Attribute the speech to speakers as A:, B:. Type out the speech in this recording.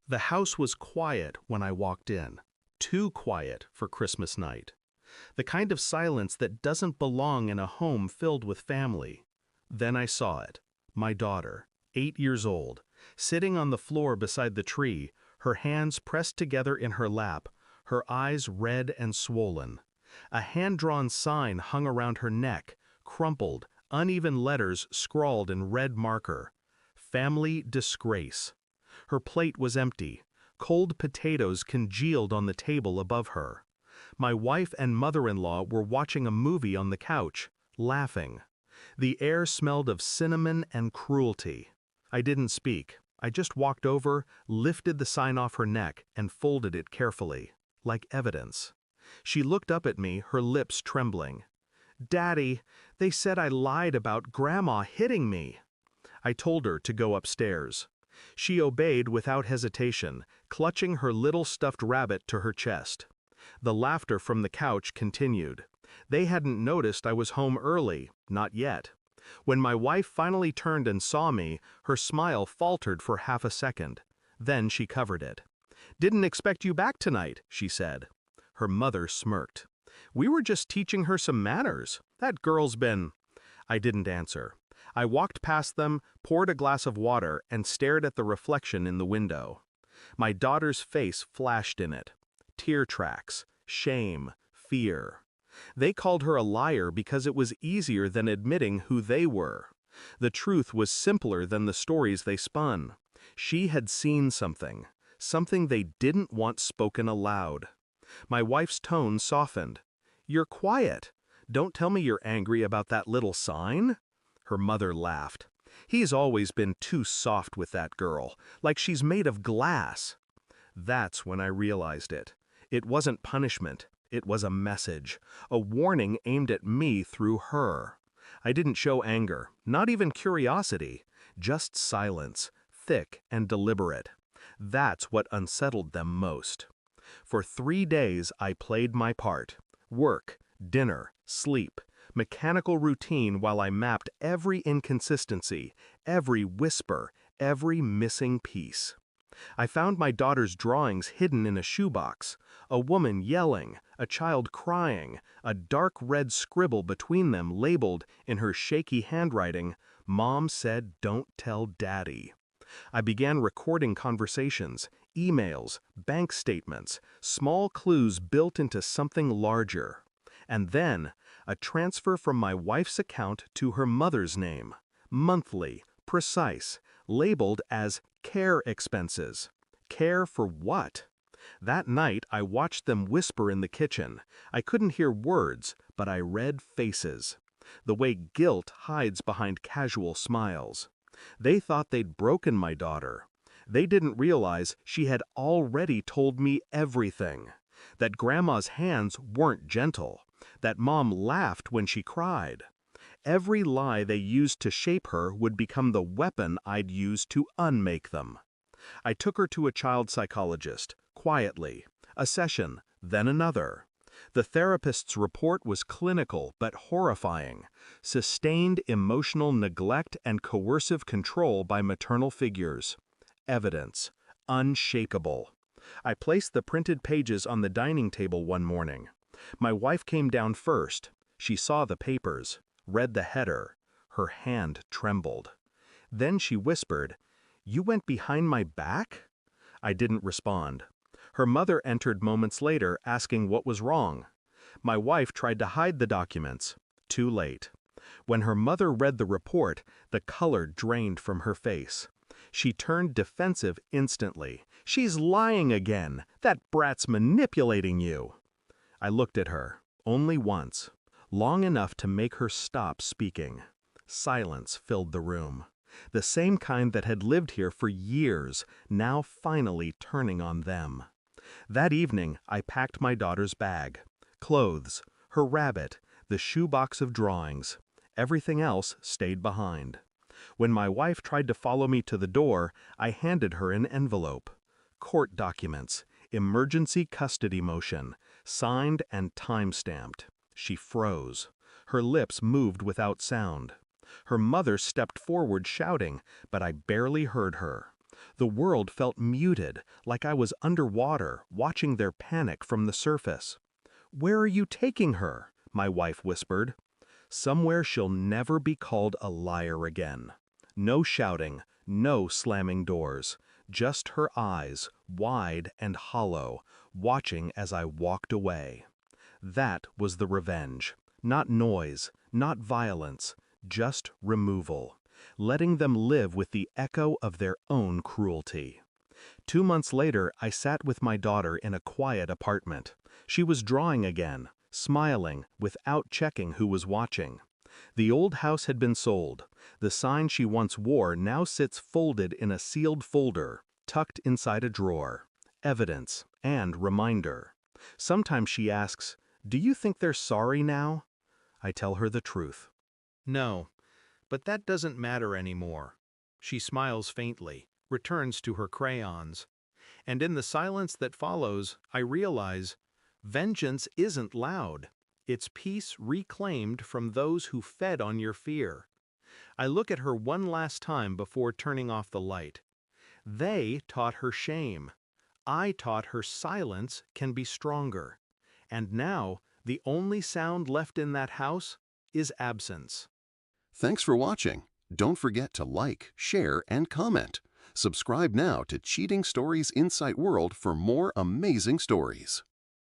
A: The house was quiet when I walked in. Too quiet for Christmas night. The kind of silence that doesn't belong in a home filled with family. Then I saw it. My daughter, 8 years old, sitting on the floor beside the tree, her hands pressed together in her lap, her eyes red and swollen. A hand-drawn sign hung around her neck, crumpled, uneven letters scrawled in red marker. Family disgrace. Her plate was empty. Cold potatoes congealed on the table above her. My wife and mother-in-law were watching a movie on the couch, laughing. The air smelled of cinnamon and cruelty. I didn't speak. I just walked over, lifted the sign off her neck, and folded it carefully, like evidence. She looked up at me, her lips trembling. "Daddy, they said I lied about Grandma hitting me." I told her to go upstairs. She obeyed without hesitation, clutching her little stuffed rabbit to her chest. The laughter from the couch continued. They hadn't noticed I was home early, not yet. When my wife finally turned and saw me, her smile faltered for half a second. Then she covered it. "Didn't expect you back tonight," she said. Her mother smirked. "We were just teaching her some manners. That girl's been—" I didn't answer. I walked past them, poured a glass of water, and stared at the reflection in the window. My daughter's face flashed in it. Tear tracks, shame, fear. They called her a liar because it was easier than admitting who they were. The truth was simpler than the stories they spun. She had seen something, something they didn't want spoken aloud. My wife's tone softened. "You're quiet. Don't tell me you're angry about that little sign." Her mother laughed. "He's always been too soft with that girl, like she's made of glass." That's when I realized it. It wasn't punishment. It was a message, a warning aimed at me through her. I didn't show anger, not even curiosity, just silence, thick and deliberate. That's what unsettled them most. For 3 days I played my part. Work, dinner, sleep, mechanical routine while I mapped every inconsistency, every whisper, every missing piece. I found my daughter's drawings hidden in a shoebox, a woman yelling, a child crying, a dark red scribble between them labeled, in her shaky handwriting, "Mom said don't tell Daddy." I began recording conversations, emails, bank statements, small clues built into something larger. And then, a transfer from my wife's account to her mother's name, monthly, precise, labeled as care expenses. Care for what? That night, I watched them whisper in the kitchen. I couldn't hear words, but I read faces. The way guilt hides behind casual smiles. They thought they'd broken my daughter. They didn't realize she had already told me everything. That Grandma's hands weren't gentle. That Mom laughed when she cried. Every lie they used to shape her would become the weapon I'd use to unmake them. I took her to a child psychologist, quietly. A session, then another. The therapist's report was clinical but horrifying. Sustained emotional neglect and coercive control by maternal figures. Evidence. Unshakable. I placed the printed pages on the dining table one morning. My wife came down first. She saw the papers, read the header. Her hand trembled. Then she whispered, "You went behind my back?" I didn't respond. Her mother entered moments later asking what was wrong. My wife tried to hide the documents. Too late. When her mother read the report, the color drained from her face. She turned defensive instantly. "She's lying again. That brat's manipulating you." I looked at her, only once, long enough to make her stop speaking. Silence filled the room. The same kind that had lived here for years, now finally turning on them. That evening, I packed my daughter's bag. Clothes, her rabbit, the shoebox of drawings. Everything else stayed behind. When my wife tried to follow me to the door, I handed her an envelope. Court documents, emergency custody motion, signed and time-stamped. She froze. Her lips moved without sound. Her mother stepped forward shouting, but I barely heard her. The world felt muted, like I was underwater, watching their panic from the surface. "Where are you taking her?" my wife whispered. "Somewhere she'll never be called a liar again." No shouting, no slamming doors, just her eyes, wide and hollow, watching as I walked away. That was the revenge. Not noise, not violence, just removal. Letting them live with the echo of their own cruelty. 2 months later, I sat with my daughter in a quiet apartment. She was drawing again, smiling, without checking who was watching. The old house had been sold. The sign she once wore now sits folded in a sealed folder, tucked inside a drawer. Evidence and reminder. Sometimes she asks, "Do you think they're sorry now?" I tell her the truth. "No, but that doesn't matter anymore." She smiles faintly, returns to her crayons. And in the silence that follows, I realize, vengeance isn't loud. It's peace reclaimed from those who fed on your fear. I look at her one last time before turning off the light. They taught her shame. I taught her silence can be stronger. And now, the only sound left in that house is absence.
B: Thanks for watching. Don't forget to like, share, and comment. Subscribe now to Cheating Stories Insight World for more amazing stories.